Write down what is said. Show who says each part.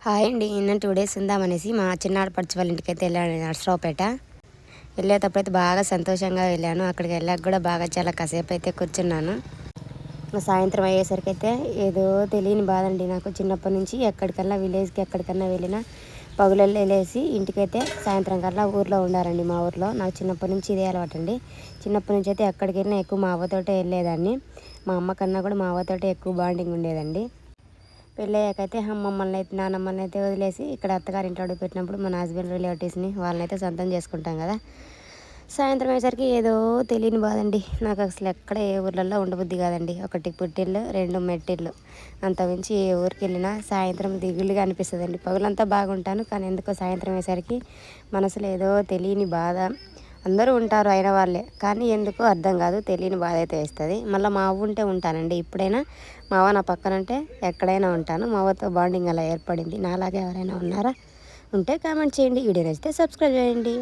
Speaker 1: Hi అండి. నిన్న 2 days ఉందామనేసి మా చిన్న ఆడపడుచు వాళ్ళ ఇంటికైతే వెళ్ళాను నర్సరావుపేట. వెళ్ళేటప్పుడైతే బాగా సంతోషంగా వెళ్ళాను. అక్కడికి వెళ్ళాక కూడా బాగా చాలా కాసేపు అయితే కూర్చున్నాను. సాయంత్రం అయ్యేసరికి అయితే ఏదో తెలియని బాధ అండి నాకు. చిన్నప్పటి నుంచి ఎక్కడికన్నా విలేజ్కి ఎక్కడికన్నా వెళ్ళినా పగులల్లో వెళ్ళేసి ఇంటికైతే సాయంత్రం కల్లా ఊర్లో ఉండాలండి. మా ఊర్లో నాకు చిన్నప్పటి నుంచి ఇదే అలవాటు అండి. చిన్నప్పటి నుంచి అయితే ఎక్కడికి వెళ్ళినా ఎక్కువ మా అవ్వతోటే వెళ్ళేదాన్ని. మా అమ్మ కన్నా కూడా మా అవ్వతోటే ఎక్కువ బాండింగ్ ఉండేదండి. పెళ్ళయ్యాకైతే మమ్మల్ని అయితే నానమ్మల్ని అయితే వదిలేసి ఇక్కడ అత్తగారింట్లో అడుగు పెట్టినప్పుడు మన హస్బెండ్ రిలేటివ్స్ని వాళ్ళనైతే సొంతం చేసుకుంటాం కదా. సాయంత్రం అయ్యేసరికి ఏదో తెలియని బాధండి నాకు. అసలు ఎక్కడ ఏ ఊర్లలో ఉండబుద్ధి కాదండి. ఒకటి పుట్టిల్లు, 2 మెట్టిల్లు, అంతమించి ఏ ఊరికి వెళ్ళినా సాయంత్రం దిగులుగా అనిపిస్తుందండి. పగులంతా బాగుంటాను, కానీ ఎందుకో సాయంత్రం అయ్యేసరికి మనసులో ఏదో తెలియని బాధ. అందరూ ఉంటారు అయిన వాళ్ళే, కానీ ఎందుకో అర్థం కాదు, తెలియని బాధ అయితే వేస్తుంది. మళ్ళీ మా అవ్వ ఉంటే ఉంటానండి. ఇప్పుడైనా మా అవ్వ నా పక్కన ఉంటే ఎక్కడైనా ఉంటాను. మా అవ్వతో బాండింగ్ అలా ఏర్పడింది. నాలాగే ఎవరైనా ఉన్నారా? ఉంటే కామెంట్ చేయండి. వీడియో నచ్చితే సబ్స్క్రైబ్ చేయండి.